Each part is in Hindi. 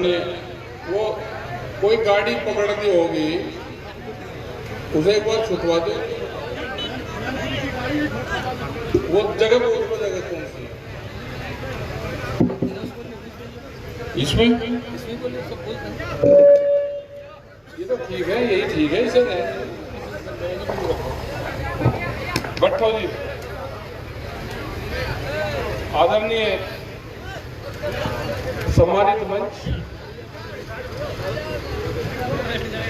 ने वो कोई गाड़ी पकड़नी होगी, उसे एक बार छुटवा दो। वो जगह बोल दो, जगह कौन सी इसमें ये तो ठीक है, यही ठीक है। इसे भट्टो जी, आदरणीय सम्मानित मंच,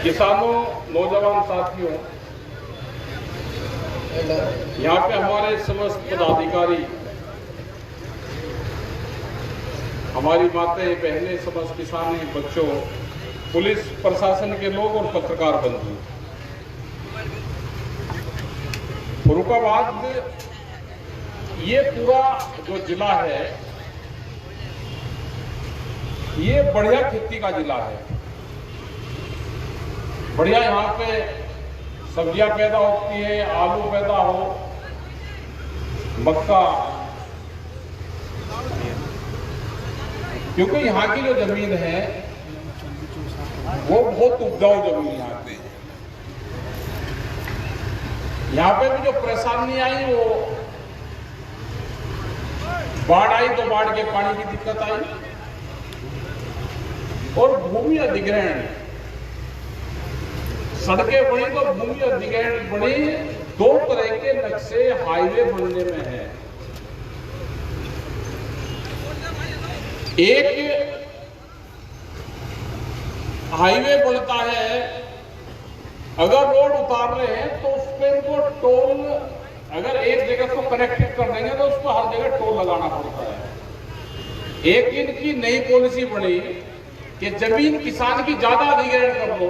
किसानों, नौजवान साथियों, यहाँ पे हमारे समस्त पदाधिकारी, हमारी माताएं, बहनें, समस्त किसान बच्चों, पुलिस प्रशासन के लोग और पत्रकार बंधु, फर्रुखाबाद ये पूरा जो जिला है ये बढ़िया खेती का जिला है। बढ़िया यहाँ पे सब्जियां पैदा होती है, आलू पैदा हो, मक्का, क्योंकि यहाँ की जो जमीन है वो बहुत उपजाऊ जमीन है। यहाँ पे भी जो परेशानी आई, वो बाढ़ आई तो बाढ़ के पानी की दिक्कत आई, और भूमि अधिग्रहण, सड़कें बनी तो भूमि अधिग्रहण बनी। दो तरह के नक्शे हाईवे बनने में है। एक हाईवे बनता है, अगर रोड उतार रहे हैं तो उस पर इनको टोल, अगर एक जगह को कनेक्टेड कर देंगे तो उसको हर जगह टोल लगाना पड़ता है। एक इनकी नई पॉलिसी बनी कि जमीन किसान की ज्यादा अधिग्रहण कर लो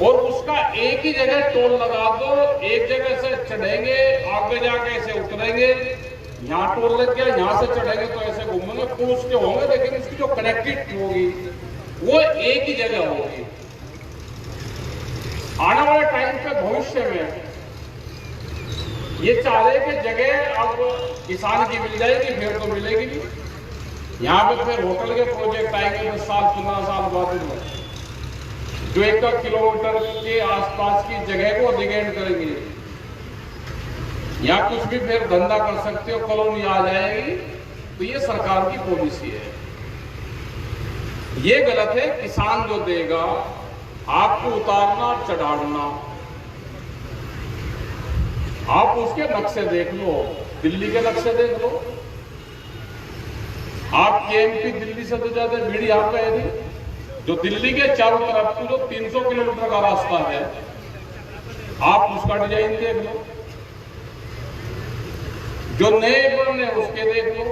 और उसका एक ही जगह टोल लगा दो, एक जगह से चढ़ेंगे, आगे जाके ऐसे उतरेंगे, यहाँ टोल लग गया, यहाँ से चढ़ेंगे तो ऐसे घूमेंगे, पूछ के होंगे, लेकिन इसकी जो कनेक्टिविटी होगी वो एक ही जगह होगी। आने वाले टाइम पे भविष्य में ये चाह रहे कि जगह अब किसान की मिल जाएगी, फिर तो मिलेगी नहीं। यहाँ पे फिर होटल के प्रोजेक्ट आएंगे 10 साल 15 साल बाद में, जो 1 किलोमीटर के आसपास की जगह को अधिग्रहण करेंगे। यहाँ कुछ भी फिर धंधा कर सकते हो, कॉलोनी आ जाएगी। तो ये सरकार की पॉलिसी है, ये गलत है। किसान जो देगा आपको उतारना चढ़ाना, आप उसके नक्शे देख लो, दिल्ली के नक्शे देख लो। आप केएमपी दिल्ली से तो ज्यादा भीड़ यहाँ पे है नहीं। जो दिल्ली के चारों तरफ जो 300 किलोमीटर का रास्ता है, आप उसका डिजाइन देख लो, जो नए बने उसके देख लो।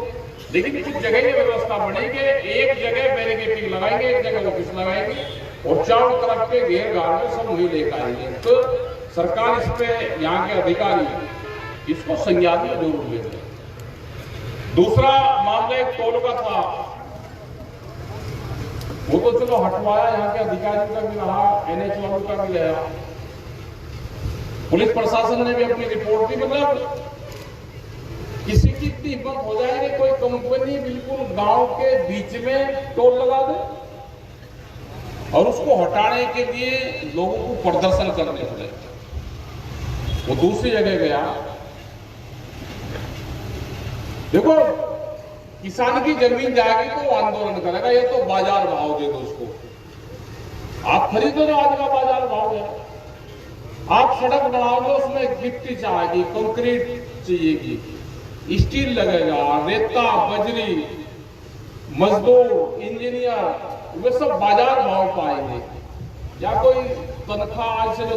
लेकिन कुछ जगह की व्यवस्था बनेगी, एक जगह बैरिकेडिंग लगाएंगे, एक जगह ऑफिस लगाएंगे और चारों तरफ के घेर घार में सब वही लेकर आएंगे। तो सरकार इस पे, यहाँ के अधिकारी इसको संज्ञान में जरूर लेते। दूसरा मामला एक टोल का था, वो तो चलो हटवाया, यहाँ के अधिकारी का भी रहा, NH वालों का भी गया, पुलिस प्रशासन ने भी अपनी रिपोर्ट दी। मतलब किसी की इतनी हिम्मत हो जाए कि कोई कंपनी बिल्कुल गांव के बीच में टोल लगा दे और उसको हटाने के लिए लोगों को प्रदर्शन करने पड़े। वो दूसरी जगह गया। देखो, किसान की जमीन जाएगी तो वो आंदोलन करेगा, ये तो बाजार भाव दे दो उसको। आप खरीदो तो आज का बाजार भाव है। आप सड़क बनाओगे, उसमें गिट्टी चाहिएगी, कंक्रीट चाहिएगी, स्टील लगेगा, रेता, बजरी, मजदूर, इंजीनियर, वे सब बाजार भाव पाएंगे। या कोई तनख्वाह आज से जो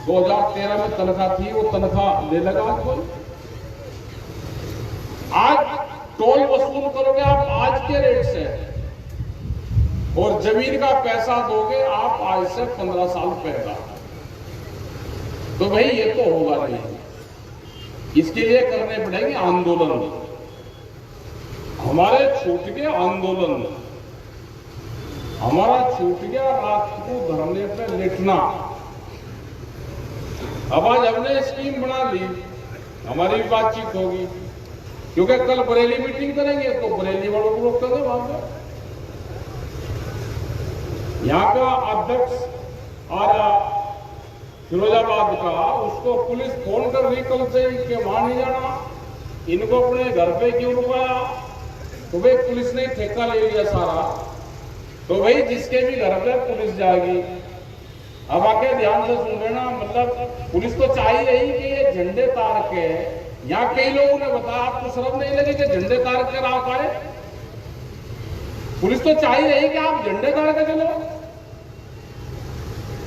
2013 में तनख्वाह थी, वो तनख्वाह ले लगा कोई। आज टोल वसूल करोगे आप आज के रेट से, और जमीन का पैसा दोगे आप आज से 15 साल पहले। तो भाई ये तो होगा नहीं। इसके लिए करने पड़ेंगे आंदोलन। हमारे छूट गया आंदोलन, हमारा छूट गया रात को धरने पे लेटना। अब आज हमने स्कीम बना ली, हमारी भी बातचीत होगी, क्योंकि कल बरेली मीटिंग करेंगे तो बरेली वालों को रोक देंगे वहां पर। यहाँ का अध्यक्ष और फिरोजाबाद का, उसको पुलिस फोन कर रही कल से कि वहां नहीं जाना, इनको अपने घर पे क्यों रुकाया? तो भाई पुलिस ने ठेका ले लिया सारा, तो भाई जिसके भी घर पे पुलिस जाएगी। अब आके ध्यान से सुन लेना, मतलब पुलिस तो चाह रही कि ये झंडे तार के, यहाँ कई लोगों ने बताया आपको शर्म नहीं लगी कि झंडे तार के राह आए? पुलिस तो चाह रही कि आप झंडे तार के चलो।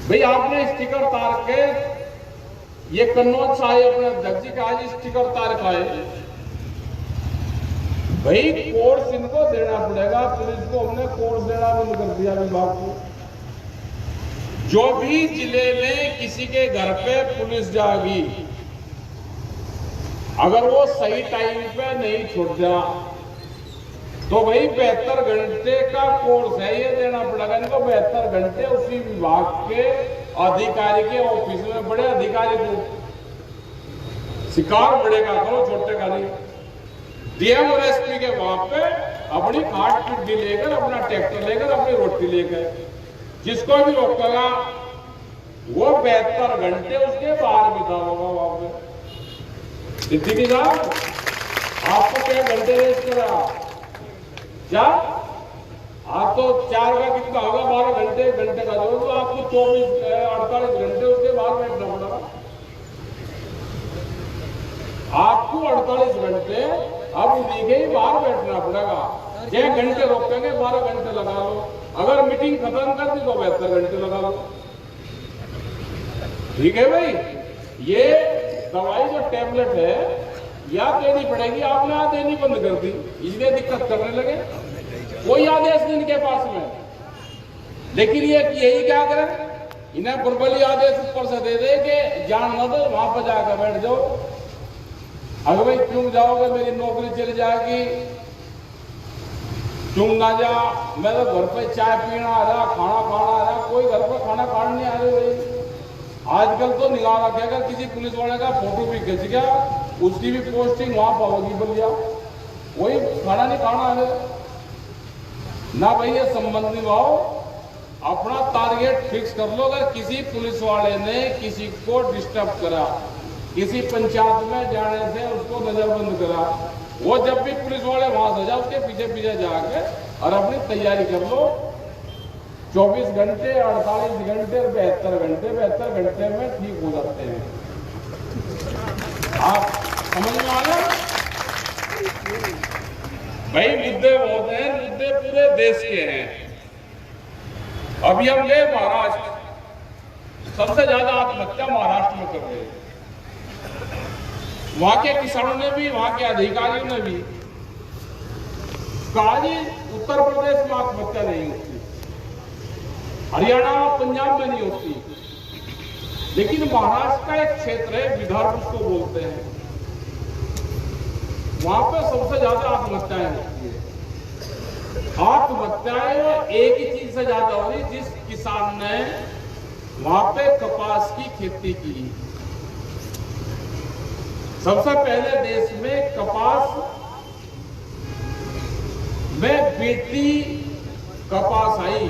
भाई आपने स्टिकर तार के, ये कन्नौज साहिब अपने अध्यक्ष जी का आज स्टिकर तार खाए, भाई कोर्स इनको देना पड़ेगा। पुलिस को हमने कोर्स देना बंद कर दिया विभाग को। जो भी जिले में किसी के घर पे पुलिस जाएगी, अगर वो सही टाइम पे नहीं छूट जा, तो भाई 72 घंटे का कोर्स है, ये देना पड़ेगा इनको। 72 घंटे उसी विभाग के अधिकारी के ऑफिस में, बड़े अधिकारी को शिकार बढ़ेगा, करो छोटे का नहीं। डीएम और एसपी के वहां पे अपनी खाट पिड्डी लेकर, अपना ट्रैक्टर लेकर, अपनी रोटी लेकर जिसको भी रोकेगा वो 72 घंटे उसके बाहर बिताओगा वहां पे। इतनी साहब आपको क्या घंटे रेस्ट करा क्या? आप तो 4 का कितना होगा, 12 घंटे, घंटे का जो, तो आपको 48 घंटे उसके बाहर बैठना पड़ेगा। आपको 48 घंटे अब उन्हीं के ही बाहर बैठना पड़ेगा। 6 घंटे रोकेंगे, 12 घंटे लगा लो। अगर मीटिंग खत्म कर दी तो 72 घंटे लगा लो। ठीक है भाई, ये दवाई जो टैबलेट है या देनी पड़ेगी, आपने यहाँ देनी बंद कर दी, इसलिए दिक्कत करने लगे। कोई आदेश नहीं इनके पास में, लेकिन ये यही क्या करें, इन्हें प्रबली आदेश ऊपर से दे दे कि जान न दो, वहां पर जाकर बैठ जाओ। अगर भाई क्यों जाओगे, मेरी नौकरी चली जाएगी, क्यों ना जा, मैं तो घर पे चाय पीना आ रहा, खाना खाना आ रहा, कोई घर पर खाना खाने नहीं आ रहे भाई। आजकल तो निगाह रखे, अगर किसी पुलिस वाले का फोटो भी खिंच गया, उसकी भी पोस्टिंग वहां पाओगी बलिया, वही खाना नहीं खाना है ना भाई। ये संबंध निभाओ, अपना टारगेट फिक्स कर लो। अगर किसी पुलिस वाले ने किसी को डिस्टर्ब करा, किसी पंचायत में जाने से उसको नजरबंद करा, वो जब भी पुलिस वाले वहां से जाए उसके पीछे पीछे जाके और अपनी तैयारी कर लो। 24 घंटे, 48 घंटे और 72 घंटे, 72 घंटे में ठीक हो जाते हैं। आप समझ में आ गए भाई? मुद्दे बहुत हैं, मुद्दे पूरे देश के हैं। अभी हम ले महाराष्ट्र, सबसे ज्यादा आत्महत्या महाराष्ट्र में कर रहे हैं। वहां के किसानों ने भी, वहां के अधिकारियों ने भी कहा जी उत्तर प्रदेश में आत्महत्या नहीं होती, हरियाणा पंजाब में नहीं होती, लेकिन महाराष्ट्र का एक क्षेत्र है, विदर्भ उसको बोलते हैं, वहां पे सबसे ज्यादा आत्महत्याएं होती है। आत्महत्याएं एक ही चीज से ज्यादा हो रही, जिस किसान ने वहां पे कपास की खेती की। सबसे पहले देश में कपास में बेटी कपास आई,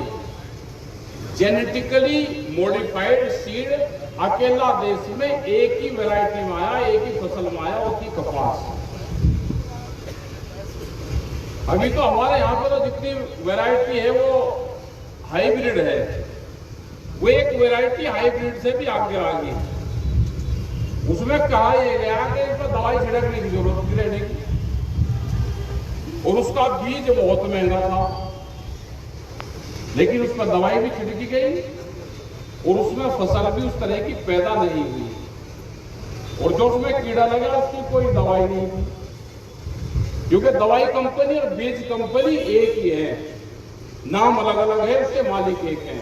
जेनेटिकली मॉडिफाइड सीड, अकेला देश में एक ही वैरायटी में आया, एक ही फसल में आया, वो थी कपास। अभी तो हमारे यहाँ पर तो जितनी वैरायटी है वो हाइब्रिड है, वो एक वैरायटी हाइब्रिड से भी आगे आ गई। उसमें कहा यह गया कि इस पर दवाई छिड़कने की जरूरत नहीं रहेगी, और उसका बीज बहुत महंगा था, लेकिन उस पर दवाई भी छिड़की गई और उसमें फसल भी उस तरह की पैदा नहीं हुई, और जो उसमें कीड़ा लगा उसकी कोई दवाई नहीं थी, क्योंकि दवाई कंपनी और बीज कंपनी एक ही है, नाम अलग अलग है, उसके मालिक एक हैं।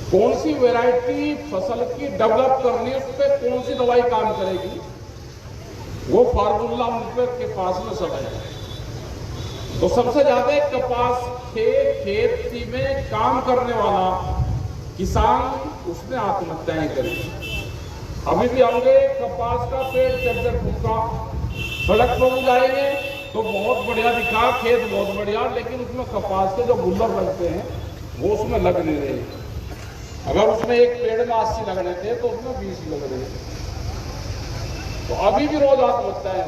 कौन सी वैरायटी फसल की डेवलप करनी है, उस पर कौन सी दवाई काम करेगी, वो फार्मूला उनके के पास में सब है। तो सबसे ज्यादा कपास के खेती में काम करने वाला किसान, उसने आत्महत्याएं करी। अभी भी होंगे कपास का पेड़ 4-4 फुट का, सड़क पर जाएंगे तो बहुत बढ़िया दिखा, खेत बहुत बढ़िया, लेकिन उसमें कपास के जो गुल्लर लगते हैं वो उसमें लग नहीं रहे। अगर उसमें एक पेड़ में 80 लगने थे तो उसमें 20 लग रहे। तो अभी भी रोज हाथ लगता है।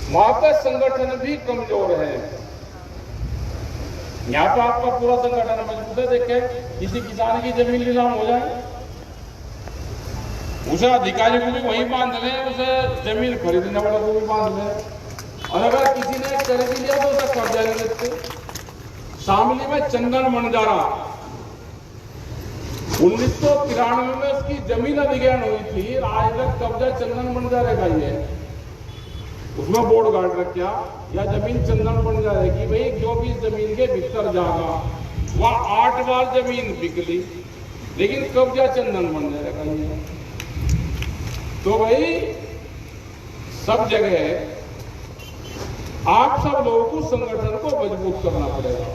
वहां पे संगठन भी कमजोर है। यहाँ पे आपका पूरा संगठन मजबूत है। देखे किसी किसान की जमीन नीलाम हो जाए, उसे अधिकारी को भी वहीं बांध ले, उसे जमीन खरीदने वाले को भी बांध ले, और अगर किसी ने खरीद लिया तो उसे कब्जा नहीं देते। शामली में चंदन बंजारा 1993 में उसकी जमीन अधिग्रहण हुई थी। आज तक कब्जा चंदन बंजारे का ही है। उसमें बोर्ड गार्ड रखा या जमीन चंदन बंजारे की, भाई जो भी जमीन के भीतर जागा वह 8 बार जमीन बिकली, लेकिन कब्जा चंदन बंजारे का ही है। तो भाई सब जगह आप सब लोगों को संगठन को मजबूत करना पड़ेगा।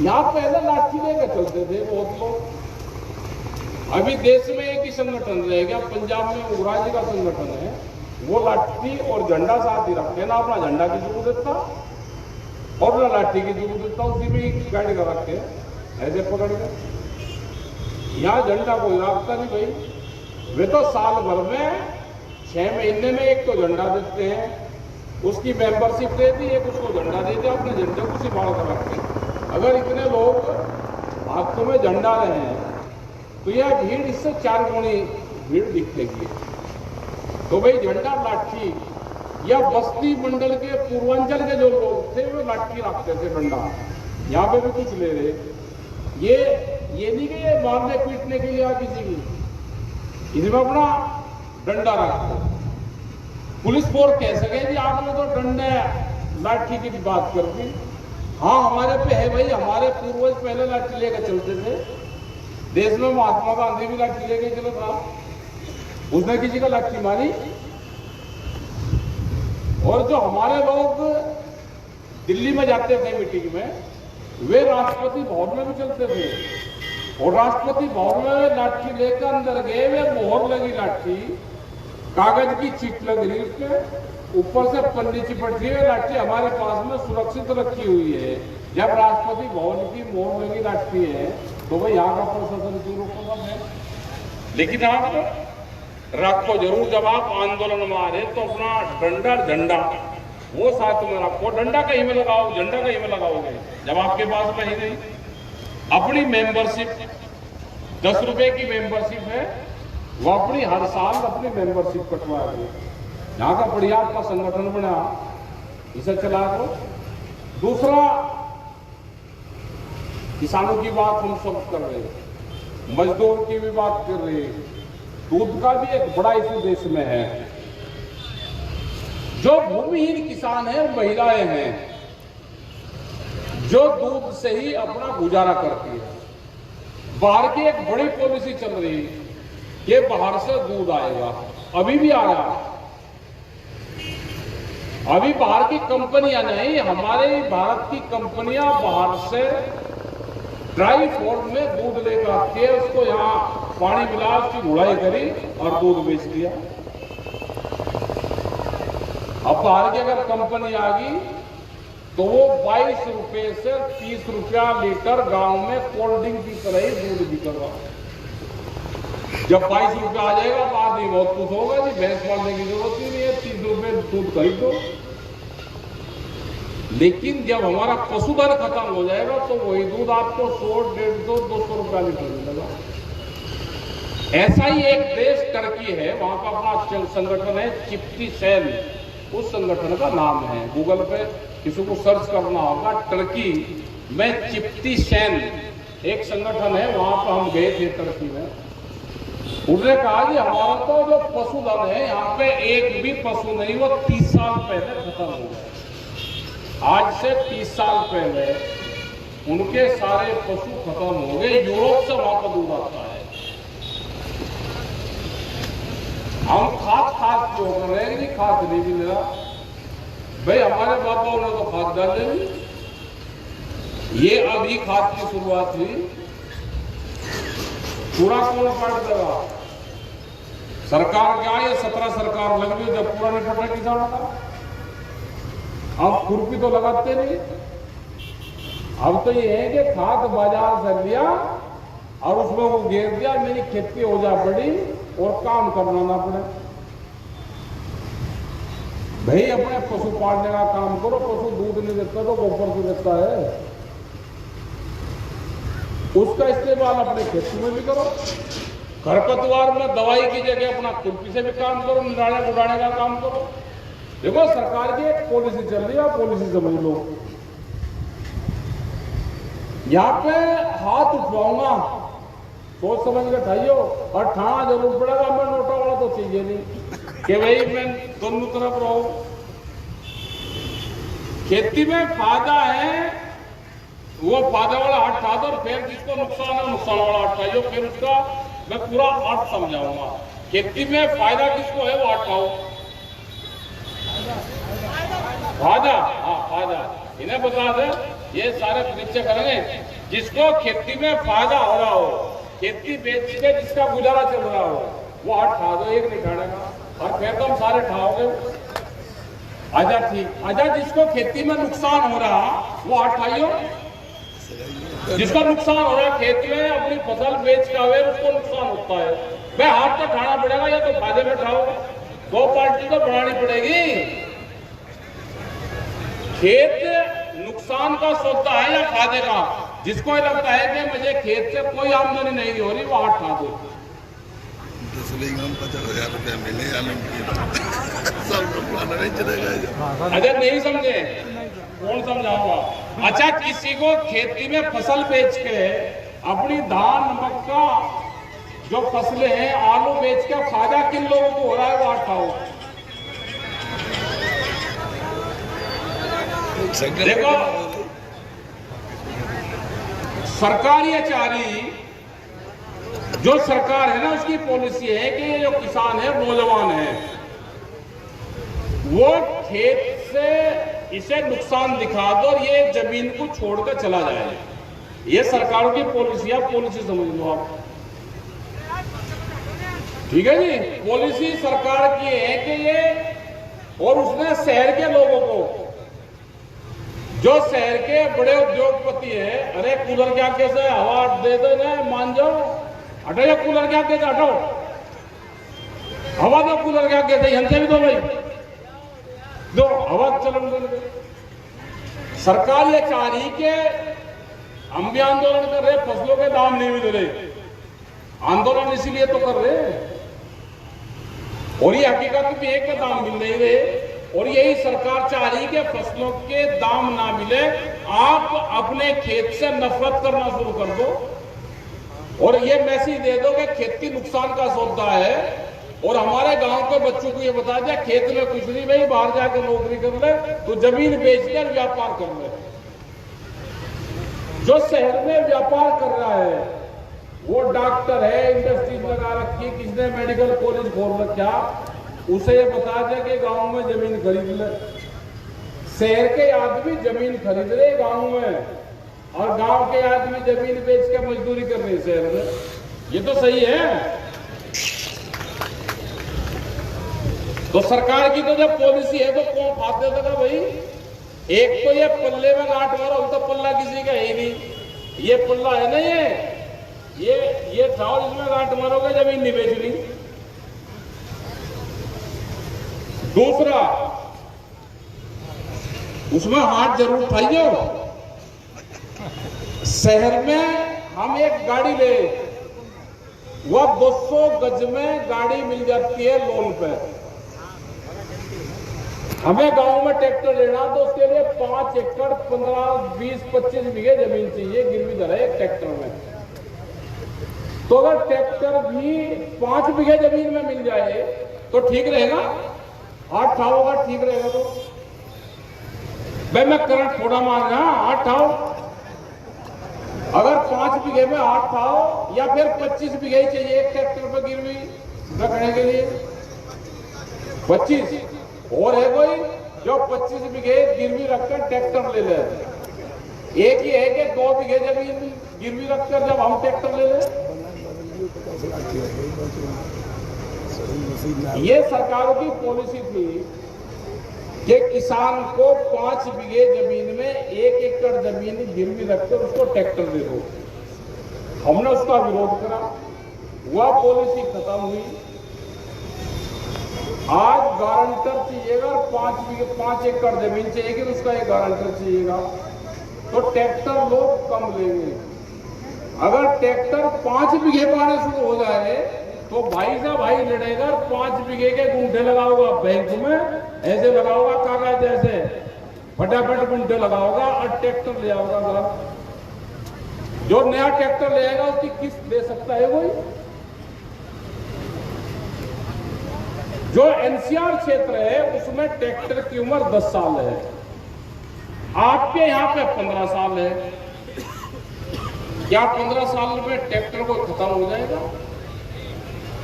यहां पहले लाठी लेकर चलते थे बहुत लोग। अभी देश में एक ही संगठन रह गया, पंजाब में उगराजी का संगठन है। वो लाठी और झंडा साथ ही रखते, ना अपना झंडा की जरूरत था और ना लाठी की जरूरत था, उसी में गाड़ी का रखते ऐसे पकड़ के। यहाँ झंडा कोई रखता नहीं भाई। वे तो साल भर में 6 महीने में एक तो झंडा देते हैं, उसकी मेंबरशिप देती है, उसको झंडा देते, अपने झंडे को संभाल कर रखते हैं। अगर इतने लोग हाथों में झंडा रहे हैं तो यह भीड़ इससे 4 गुनी भीड़ दिखेगी। तो भाई झंडा लाठी या बस्ती मंडल के पूर्वांचल के जो लोग थे वो लाठी रखते थे, डंडा। यहाँ पे भी कुछ ले रहे। ये नहीं कि ये मारने पीटने के लिए किसी की, इसमें अपना डंडा रखो। पुलिस फोर्स कह सके कि आपने तो डंडे लाठी की भी बात कर दी। हाँ हमारे पे है भाई, हमारे पूर्वज पहले लाठी लेकर चलते थे। देश में महात्मा गांधी भी लाठी लेकर चला था, उसने किसी का लाठी मारी। और जो हमारे लोग दिल्ली में जाते थे मीटिंग में, वे राष्ट्रपति भवन में भी चलते थे, और राष्ट्रपति भवन में लाठी लेकर अंदर गए। वे मोहर लगी लाठी, कागज की चिट लग रही, उसमें ऊपर से पन्नी चिपट रही है। लाठी हमारे पास में सुरक्षित रखी हुई है। जब राष्ट्रपति भवन की मोहर लगी लाठी है तो भाई यहाँ का प्रशासन क्यों रोकेगा है? लेकिन आप रखो जरूर। जब आप आंदोलन में आ रहे तो अपना डंडा झंडा वो साथ में रखो। डंडा कहीं में लगाओ, झंडा कहीं में लगाओगे जब आपके पास में ही नहीं। अपनी मेंबरशिप 10 रुपए की मेंबरशिप है, वो अपनी हर साल अपनी मेंबरशिप कटवाएंगे। यहाँ का बढ़िया आपका संगठन बना, इसे चला दो। दूसरा, किसानों की बात हम सब कर रहे हैं, मजदूर की भी बात कर रहे हैं। दूध का भी एक बड़ा इशू देश में है। जो भूमिहीन किसान है, महिलाएं हैं, जो दूध से ही अपना गुजारा करती है। बाहर की एक बड़ी पॉलिसी चल रही है कि बाहर से दूध आएगा, अभी भी आ रहा है। अभी बाहर की कंपनियां नहीं, हमारे भारत की कंपनियां बाहर से ड्राई फॉर्म में दूध लेकर आती है, उसको यहाँ पानी मिला, उसकी गुड़ाई करी और दूध बेच दिया। अब बाहर की अगर कंपनी आ गई तो वो 22 रुपए से 30 रुपया लीटर गांव में कोल्ड ड्रिंक की तरह ही दूध बिकेगा। जब 22 रुपया आ जाएगा तो आदमी बहुत कुछ होगा जी, भैंस पालने की जरूरत ही नहीं है, 30 रुपए दूध खरीद दो। लेकिन जब हमारा पशुधन खत्म हो जाएगा तो वही दूध आपको 100, 150, 200 रुपया लीटर मिलेगा। ऐसा ही एक देश टर्की है, वहां का अपना संगठन है चिप्टी सेल, उस संगठन का नाम है। गूगल पे किसी को सर्च करना होगा, टर्की में चिप्टी सेल एक संगठन है। वहां पर हम गए थे टर्की में। उन्होंने कहा कि हमारा तो जो पशुधन है यहाँ पे एक भी पशु नहीं, वो 30 साल पहले खत्म हो गया। आज से 30 साल पहले उनके सारे पशु खत्म हो गए। यूरोप से वहां पर दूध आता है। हम खाद जो कर रहे हैं कि खाद नहीं मिल रहा भाई, हमारे बापाओं ने तो खाद डाले नहीं। ये अभी खाद की शुरुआत हुई, पूरा कौन काट देगा? सरकार क्या है? 17 सरकार लग गई जब पूरा नहीं पटा किसानों का। आप खुरपी तो लगाते नहीं, अब तो ये है कि खाद बाजार से लिया और उसमें वो घेर दिया, मेरी खेती हो जा पड़ी और काम करना ना पड़े। भाई अपने पशु पालने का काम करो, पशु दूध नहीं देता तो गोबर से देता है, उसका इस्तेमाल अपने खेती में भी करो। खरपतवार में दवाई की जगह अपना खुरपी से भी काम करो, निराने उड़ाने का काम करो। देखो सरकार की एक पॉलिसी चल रही है, पॉलिसी समझ लो। यहाँ पे हाथ उठवाऊंगा, सोच समझ के उठाइयो, और ठाना जरूर पड़ेगा। मैं नोटा वाला तो चाहिए नहीं कि भाई मैं दोनों तरफ रहूं। खेती में फायदा है, वो फायदा वाला हाथ उठा दो, और फिर जिसको नुकसान है नुकसान वाला हाथ उठाइयो। फिर उसका मैं पूरा अर्थ समझाऊंगा। खेती में फायदा किसको है वो हाथ उठाओ। फायदा, हाँ फायदा इन्हें बता दे, ये सारे परीक्षा करेंगे। जिसको खेती में फायदा हो रहा हो, खेती बेच के जिसका गुजारा चल रहा हो, वो हाथ उठा दो। एक नहीं ठाड़ेगा, और फिर तो हम सारे ठाओगे। आजा ठीक, आजा जिसको खेती में नुकसान हो रहा वो हाथ उठाइयो। जिसका नुकसान हो रहा है खेत में, अपनी फसल बेच के आवे उसको नुकसान होता है, भाई हाथ तो उठाना पड़ेगा। या तो फायदे में उठाओ, दो पार्टी तो बढ़ानी पड़ेगी। खेत नुकसान का सौदा है या फायदे का? जिसको लगता है कि मुझे खेत से कोई आमदनी नहीं हो रही, वो हाथ उठा दो। 50,000 रुपया मिले या नहीं चलेगा। अगर नहीं समझे कौन समझाऊंगा। अच्छा, किसी को खेती में फसल बेच के अपनी धान मक्का जो फसलें हैं, आलू बेच के फायदा किन लोगों को हो रहा है वो हाथ उठाओ। देखो सरकार ये चाह रही, जो सरकार है ना उसकी पॉलिसी है कि ये जो किसान है नौजवान है, वो खेत से इसे नुकसान दिखा दो और ये जमीन को छोड़कर चला जाए। ये सरकारों की पॉलिसी है, पॉलिसी समझ लो आप। ठीक है जी, पॉलिसी सरकार की है कि ये, और उसने शहर के लोगों को, जो शहर के बड़े उद्योगपति है, अरे कूलर के आगे से हवा दे दो ना, मान जाओ, हटाओ कूलर के आगे से, हटाओ हवा दो कूलर के आगे से, हमसे भी दो भाई, दो हवा चलन दो। सरकार ये चाह रही कि हम भी आंदोलन कर रहे, फसलों के दाम नहीं मिल रहे, आंदोलन इसीलिए तो कर रहे हैं, और ये हकीकत भी एक दाम मिल नहीं रहे। और यही सरकार चाह रही कि फसलों के दाम ना मिले, आप अपने खेत से नफरत करना शुरू कर दो, और ये मैसेज दे दो कि खेती नुकसान का सौदा है। और हमारे गांव के बच्चों को ये बता दिया, खेत में कुछ नहीं भाई, बाहर जाकर नौकरी कर ले, तो जमीन बेचकर व्यापार कर ले। जो शहर में व्यापार कर रहा है, वो डॉक्टर है, इंडस्ट्रीज लगा रखी, किसने मेडिकल कॉलेज खोल रखा, उसे ये बता दिया कि गांव में जमीन खरीद ले। शहर के आदमी जमीन खरीद रहे गांव में, और गांव के आदमी जमीन बेच के मजदूरी कर रहे शहर में। ये तो सही है। तो सरकार की तो जब पॉलिसी है तो कौन फायदे देगा भाई? एक तो ये पल्ले में गांठ मारो, तो पल्ला किसी का ही नहीं। ये पल्ला है ना, ये जाओ जिसमें गांठ मारोगे, जमीन नहीं बेचनी। दूसरा, उसमें हाथ जरूर उठाइयो। शहर में हम एक गाड़ी ले, वह 200 गज में गाड़ी मिल जाती है लोन पे। हमें गांव में ट्रैक्टर लेना तो उसके लिए 5 एकड़ 15, 20, 25 बीघे जमीन चाहिए, गिरवी धरा है एक ट्रैक्टर में। तो अगर ट्रैक्टर भी 5 बीघे जमीन में मिल जाए तो ठीक रहेगा, 8 ठाओगा ठीक रहेगा। तो भाई मैं करंट थोड़ा मार रहा, 8 ठाओ। अगर 5 बीघे में 8 ठाओ, या फिर 25 बीघे चाहिए एक ट्रैक्टर पर गिरवी रखने के लिए, 25 और है कोई जो 25 बीघे गिरवी रखकर ट्रैक्टर ले ले। एक ही है कि 2 बीघे जमीन गिरवी रखकर जब हम ट्रैक्टर ले ले। ये सरकार की पॉलिसी थी कि किसान को 5 बीघे जमीन में 1 एकड़ जमीन गिरवी रखकर उसको ट्रैक्टर दे दो। हमने उसका विरोध करा, वह पॉलिसी खत्म हुई। आज गारंटर चाहिएगा, 5 एकड़ जमीन चाहिएगी, उसका एक गारंटर चाहिएगा, तो ट्रैक्टर लोग कम लेंगे। अगर ट्रैक्टर 5 बीघे पाने शुरू हो जाए तो भाई साहब भाई लड़ेगा, 5 बीघे के गुंठे लगाओगा बैंक में, ऐसे लगाओगा कागज जैसे, फटाफट गुंठे लगाओगा और ट्रैक्टर ले आओगा घर। जो नया ट्रैक्टर ले आएगा उसकी किस्त दे सकता है वही। जो एनसीआर क्षेत्र है उसमें ट्रैक्टर की उम्र 10 साल है, आपके यहाँ पे 15 साल है। क्या 15 साल में ट्रैक्टर को खत्म हो जाएगा?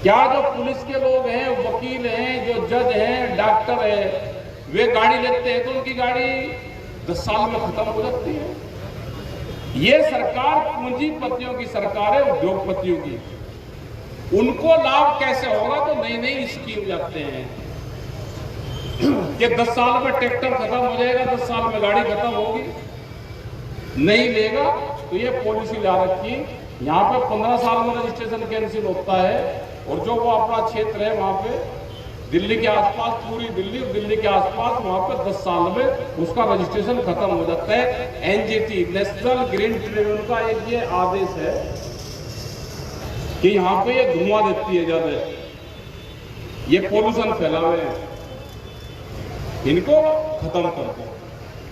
क्या जो पुलिस के लोग हैं, वकील हैं, जो जज हैं, डॉक्टर है, वे गाड़ी लेते हैं तो उनकी गाड़ी 10 साल में खत्म हो जाती है? ये सरकार पूंजीपतियों की सरकार है, उद्योगपतियों की। उनको लाभ कैसे होगा? तो नई नई स्कीम लाते हैं कि 10 साल में ट्रैक्टर खत्म हो जाएगा, 10 साल में गाड़ी खत्म होगी, नहीं लेगा तो ये पॉलिसी ला रखी। यहाँ पे 15 साल में रजिस्ट्रेशन कैंसिल होता है, और जो वो अपना क्षेत्र है वहां पे दिल्ली के आसपास, पूरी दिल्ली और दिल्ली के आसपास, वहां पे 10 साल में उसका रजिस्ट्रेशन खत्म हो जाता है। एनजीटी, नेशनल ग्रीन ट्रिब्यूनल का एक ये आदेश है कि यहाँ पे ये धुआं देती है ज्यादा, ये पोल्यूशन फैला हुए हैं, इनको खत्म कर दो।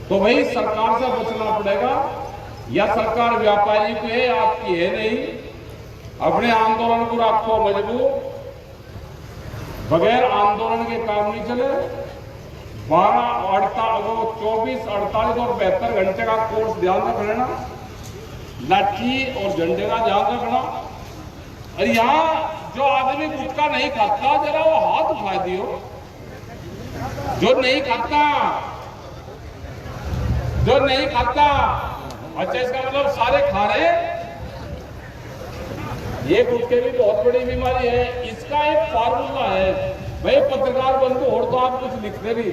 तो भाई सरकार से बचना पड़ेगा, या सरकार व्यापारी की है, आपकी है नहीं। अपने आंदोलन को रखो मजबूत, बगैर आंदोलन के काम नहीं चले। 12, 24, 48 और 72 घंटे का कोर्स ध्यान रखना, लाठी और झंडे का ध्यान रखना। और यहाँ जो आदमी गुटखा नहीं खाता जरा वो हाथ उठा दियो, जो नहीं खाता, जो नहीं खाता। अच्छा, इसका मतलब सारे खा रहे? ये गुटखे भी बहुत बड़ी बीमारी है। इसका एक फार्मूला है भाई, पत्रकार बंधु और तो आप कुछ लिखते नहीं,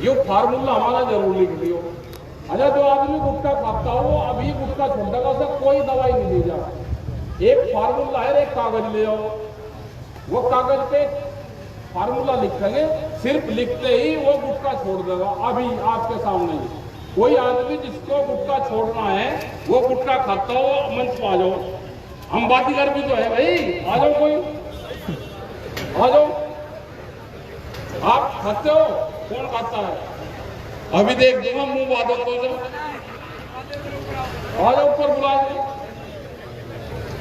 ये फार्मूला हमारा जरूर लिख दियो। अच्छा, जो आदमी गुटखा खाता हो अभी गुटखा छोड़ देगा, उसे कोई दवाई नहीं दी जा। एक फार्मूला है, एक कागज ले आओ, वो कागज पे फार्मूला लिखेंगे, सिर्फ लिखते ही वो गुटखा छोड़ देगा। अभी आपके सामने कोई आदमी जिसको गुटखा छोड़ना है वो गुटखा खाता हो, मंच पे आ जाओ। हम बातीगर भी तो है भाई, आ जाओ, कोई आ जाओ। आप खाते हो? कौन खाता है? अभी देख दूंगा, मुंह बादल तो जाओ, आ जाओ, ऊपर बुला दो,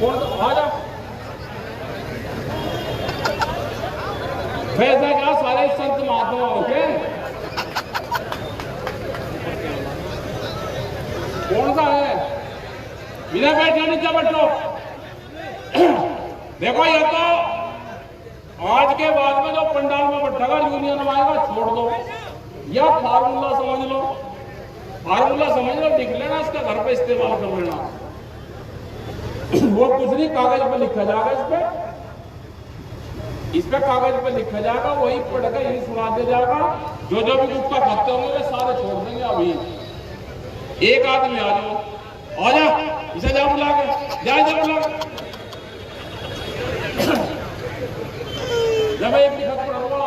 कौन आ जाओ। वैसा क्या सारे संत महात्मा हो गए? कौन सा है? बिना बैठो, नीचे बैठो। देखो, ये तो आज के बाद में जो पंडाल में बैठेगा यूनियन में आएगा, छोड़ दो, या फार्मूला समझ लो, फार्मूला समझ लो, लिख लेना, इसका घर पे इस्तेमाल कर लेना। वो कुछ नहीं, कागज पे लिखा जाएगा, इस पे कागज पे लिखा जाएगा, वही पढ़कर यही सुना दिया जाएगा। जो जो भी गुटखा खाते होंगे वे सारे छोड़ देंगे। अभी एक आदमी आ जाओ, आ जा, इसे जा बुला के, जा बुला के। जब एक लिखा आ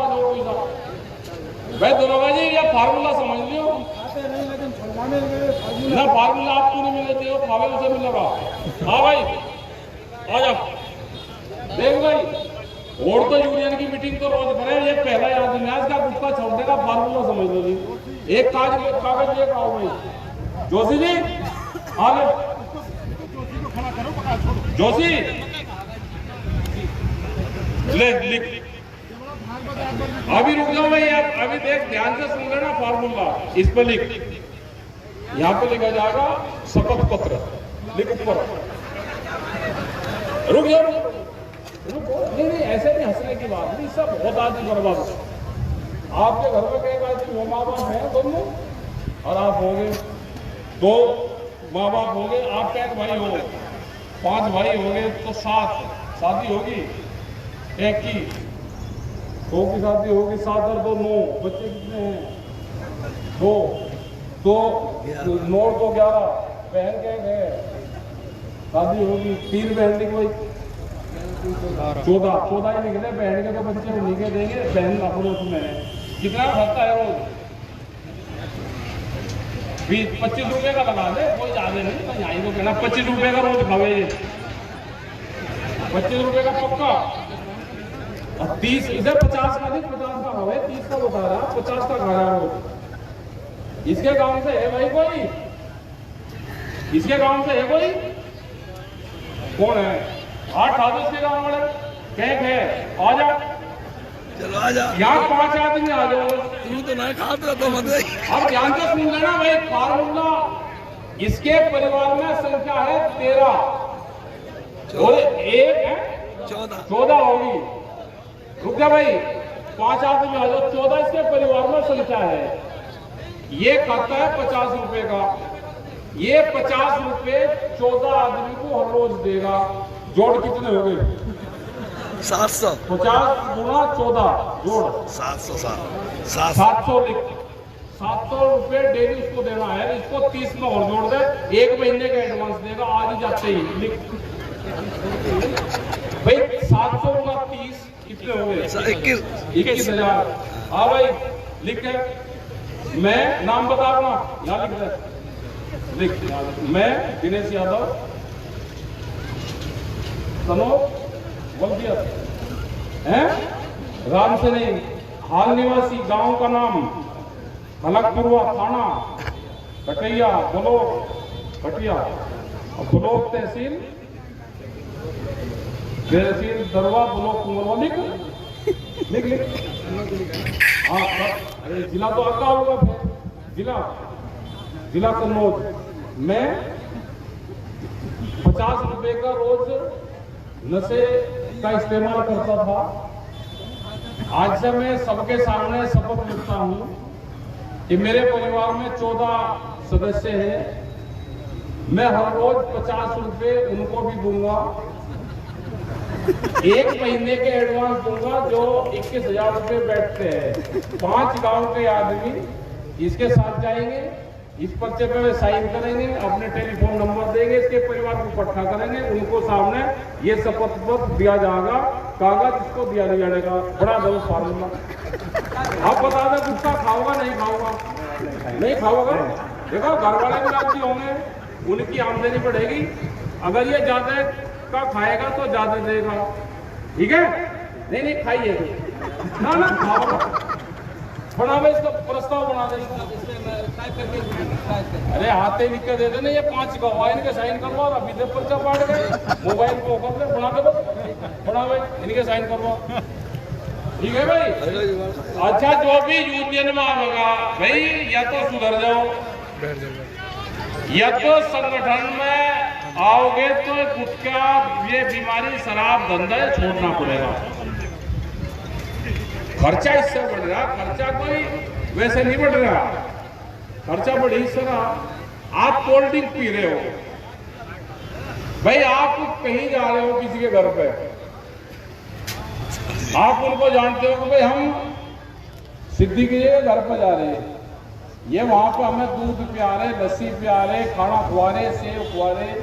जाओ कोई सा भाई, दरोगा जी ये फार्मूला समझ लियो ना, फार्मूला आपको नहीं मिलते हो, खावे उसे मिलेगा। हाँ भाई, आ जा। देख भाई, और तो यूनियन की मीटिंग तो रोज करे, ये पहला आदमी है इसका गुटखा छोड़ने का फार्मूला समझ लो जी। एक कागज लेकर आओ भाई। जोशी जी, हाँ जोशी, ले लिख। अभी रुक जाओ भाई, अभी देख, ध्यान से सुन लेना फार्मूला, इस पर लिख। यहाँ पे लिखा जाएगा शपथ पत्र, लिख ऊपर। रुक जाओ, नहीं ऐसे नहीं, हंसने की बात नहीं, सब बहुत आदमी बर्बाद। आपके घर में कई आदमी वो माँ बाप है दोनों, और आप होंगे, 2 माँ बाप होंगे, आप एक भाई हो, 5 भाई होंगे तो 7 शादी होगी, एक की 2 की शादी होगी, 7 और 2 9, बच्चे कितने हैं? 2 तो नोट तो 11 बहन के गए, शादी होगी 3 बहन की कोई 14 ही निकले, बहन के तो बच्चे उन्हीं के देंगे, बहन अपने उसमें कितना खर्चा है रोज? 20-25 रुपए का लगा दे, कोई ज्यादा नहीं, तो यहाँ तो कहना 25 रुपए का रोज खावे, 25 रुपए का पक्का। और 30 इधर 50 का नहीं, 50 का खावे, 30 का बता रहा, 50 का खा रहा रोज। इसके गांव से है भाई कोई? इसके गांव से है कोई? कौन है? 8 इसके गांव वाले कैक है, आ जा, चलो आ जा। यहाँ 5 आदमी आ जाओ। तू तो ना खाता तो मत। अब ध्यान से सुन लेना भाई, फार्मूला इसके परिवार में संख्या है 13 और एक है 14 होगी। रुक जा भाई, 5 आदमी आ जाओ, 14 इसके परिवार में संख्या है। ये खाता है 50 रुपए का, ये 50 रुपए 14 आदमी को हर रोज देगा। जोड़ कितने हो गए? 700। 50 गुणा 14 जोड़ 700 लिख, 700 रुपए डेली उसको देना है। इसको 30 में और जोड़ दे, 1 महीने का एडवांस देगा आज ही जाते ही। लिख भाई, 700 गुणा 30 कितने हो गए? 21,000। हाँ भाई लिख है। मैं नाम बता अपना, यहाँ लिख रहे, लिख। मैं दिनेश यादव, सनो बल्दिया है, राम से नहीं, हाल निवासी, गांव का नाम खलकपुरवा, थाना कटैया, ब्लॉक कटिया, ब्लॉक तहसील दरवा, ब्लॉक कुंवरवा। लिख लिख। हाँ, अरे जिला तो आपका होगा फिर, जिला कन्नौज। मैं 50 रुपए का रोज नशे का इस्तेमाल करता था। आज से मैं सबके सामने शपथ लेता हूँ कि मेरे परिवार में 14 सदस्य हैं। मैं हर रोज 50 रुपए उनको भी दूंगा, 1 महीने के एडवांस दूंगा, जो 21,000 रुपए बैठते हैं। 5 गांव के आदमी इसके साथ जाएंगे, इस पर्चे पे वे साइन करेंगे, अपने टेलीफोन नंबर देंगे, इसके परिवार को इकट्ठा करेंगे, उनको सामने ये शपथ पत्र दिया जाएगा, कागज इसको दिया नहीं जाएगा। बड़ा दो फार्मूला। आप बता दें गुटखा खाओगा नहीं खाओगा? नहीं खाओगा। देखो घर वाले भी राजी होंगे, उनकी आमदनी बढ़ेगी। अगर ये ज्यादा का खाएगा तो ज्यादा देगा, ठीक है? नहीं खाइए ना खाओगा। बनावे इसका प्रस्ताव बना दे। अरे हाथे लिख के दे देना, ये 5 गवाह इनके साइन करवा, अभी तक पर्चा पाड़ गए, मोबाइल को कर ले, बना दे, बनावे इनके साइन करवा, ठीक है भाई? अच्छा, जो भी यूनियन में होगा भाई, या तो सुधर जाओ, या तो संगठन में आओगे तो गुटखा, ये बीमारी, शराब धंधा छोड़ना पड़ेगा। खर्चा इससे बढ़ रहा, खर्चा कोई वैसे नहीं बढ़ रहा, खर्चा बढ़ी इस तरह। आप कोल्ड ड्रिंक पी रहे हो भाई, आप कहीं जा रहे हो किसी के घर पे, आप उनको जानते हो कि भाई हम सिद्दीकी के घर पे जा रहे हैं, ये वहां पे हमें दूध पिया रहे, लस्सी पिया रहे, खाना खुआ रहे, सेव खुआ रहे,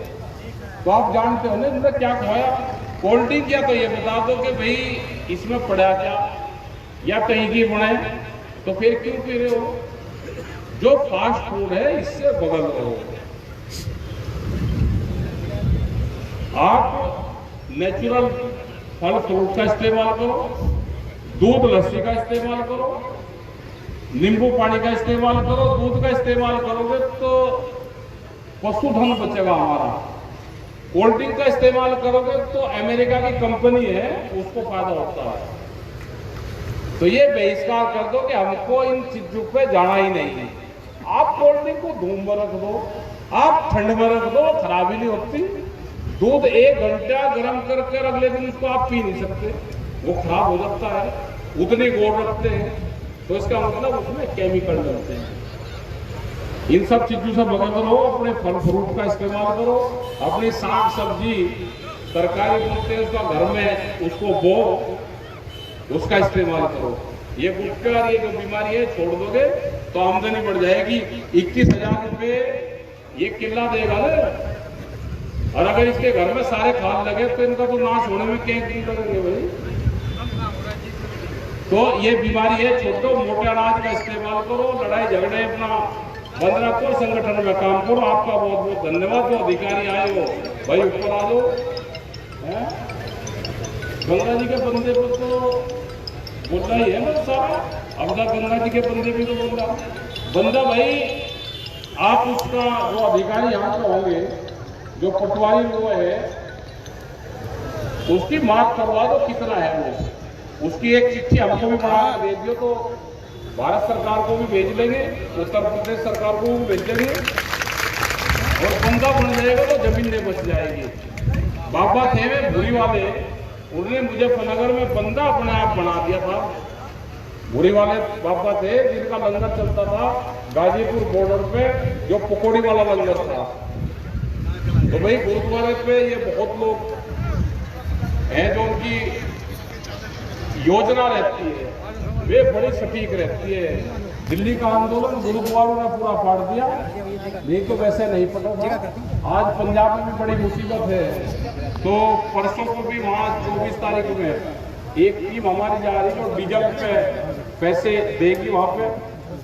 तो आप जानते हो ना इन्होंने क्या खुआया? Cold drink. या तो ये बता दो कि भाई इसमें पड़ा क्या, या कहीं की बनाए, तो फिर क्यों पी रहे हो? जो फास्ट फूड है इससे बदल रहे हो। आप नेचुरल फल फ्रूट का इस्तेमाल करो, दूध लस्सी का इस्तेमाल करो, नींबू पानी का इस्तेमाल करो। दूध का इस्तेमाल करोगे तो पशुधन बचेगा हमारा। कोल्ड ड्रिंक का इस्तेमाल करोगे तो अमेरिका की कंपनी है, उसको फायदा होता है। तो ये बहिष्कार कर दो कि हमको इन चीजों पे जाना ही नहीं है। आप कोल्ड ड्रिंक को धूम में रख दो, आप ठंड में रख दो, खराबी नहीं होती। दूध 1 घंटा गर्म करके अगले दिन उसको आप पी नहीं सकते, वो खराब हो जाता है। उतनी गोड़ रखते हैं, तो इसका मतलब उसमें केमिकल डलते हैं। इन सब चीजों से बदल रहो, अपने फल फ्रूट का इस्तेमाल करो, अपनी साग सब्जी तरकारी बोलते हैं उसका घर में उसको बो, उसका इस्तेमाल करो। ये गुटखा, ये जो बीमारी है छोड़ दोगे तो आमदनी बढ़ जाएगी। 21,000 रुपये ये किला देगा ना। और अगर इसके घर में सारे खाद लगे तो इनका तो नाश होने में क्या दिन लगेंगे भाई। तो ये बीमारी है, छोटो मोटे अनाज का इस्तेमाल करो, लड़ाई झगड़े अपना बंद रखो, संगठन में काम करो। आपका बहुत बहुत धन्यवाद। जो अधिकारी आए हो भाई ऊपर आ जाओ। गंगा जी के बंदे पर तो बोलना ही है ना सारा। अब गंगा जी के बंदे भी तो बोल रहा बंदा भाई। आप उसका जो अधिकारी यहाँ पे होंगे, जो पटवारी वो है, उसकी माफ करवा दो कितना है वो। उसकी एक चिट्ठी हमको भी बना दे दियो तो भारत सरकार को भी भेज लेंगे, उत्तर प्रदेश सरकार को भी भेज देंगे और बंदा बन जाएगा तो जमीन नहीं बच जाएगी। बाबा थे वे भूरी वाले, उन्होंने मुजफ्फरनगर में बंदा अपने आप बना दिया था। भूरी वाले बाबा थे जिनका लंगर चलता था गाजीपुर बॉर्डर पे, जो पकौड़ी वाला लंगर था। तो भाई गुरुद्वारे पे ये बहुत लोग हैं जो उनकी योजना रहती है, वे बड़ी सटीक रहती है। दिल्ली का आंदोलन गुरुद्वारों ने पूरा फाड़ दिया, नहीं तो वैसे नहीं पता था। आज पंजाब में भी बड़ी मुसीबत है। तो परसों को भी वहाँ 24 तारीख में एक टीम हमारी जा रही है जो डीजल पे पैसे देगी वहाँ पे,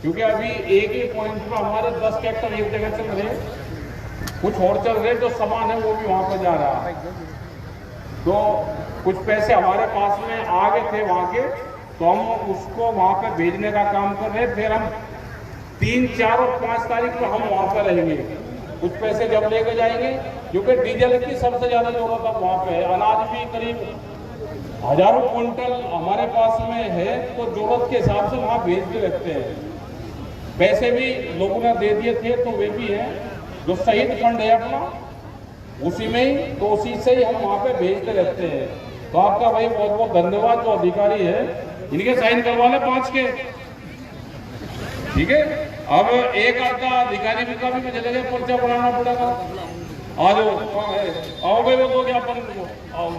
क्योंकि अभी एक ही पॉइंट पर हमारे 10 ट्रैक्टर एक जगह चल रहे, कुछ और चल रहे, जो सामान है वो भी वहाँ पर जा रहा है। तो कुछ पैसे हमारे पास में आ गए थे वहाँ के, तो हम उसको वहाँ पे भेजने का काम कर रहे। फिर हम 3, 4 और 5 तारीख को हम वहाँ पे रहेंगे। कुछ पैसे जब लेके जाएंगे, क्योंकि डीजल की सबसे ज्यादा जरूरत अब वहाँ पे है। अनाज भी करीब हजारों क्विंटल हमारे पास में है, तो जरूरत के हिसाब से वहाँ भेजते रहते हैं। पैसे भी लोगों ने दे दिए थे, तो वे भी हैं। जो शहीद फंड है अपना, उसी में ही, तो उसी से ही हम वहाँ पे भेजते रहते हैं। तो आपका भाई बहुत बहुत धन्यवाद। जो अधिकारी है इनके साइन करवा ले 5 के, ठीक है। अब एक आधा अधिकारी भी का भी मुझे लगे पर्चा बनाना पड़ेगा। आ जाओ, आओ भाई, वो तो क्या अपन आओ।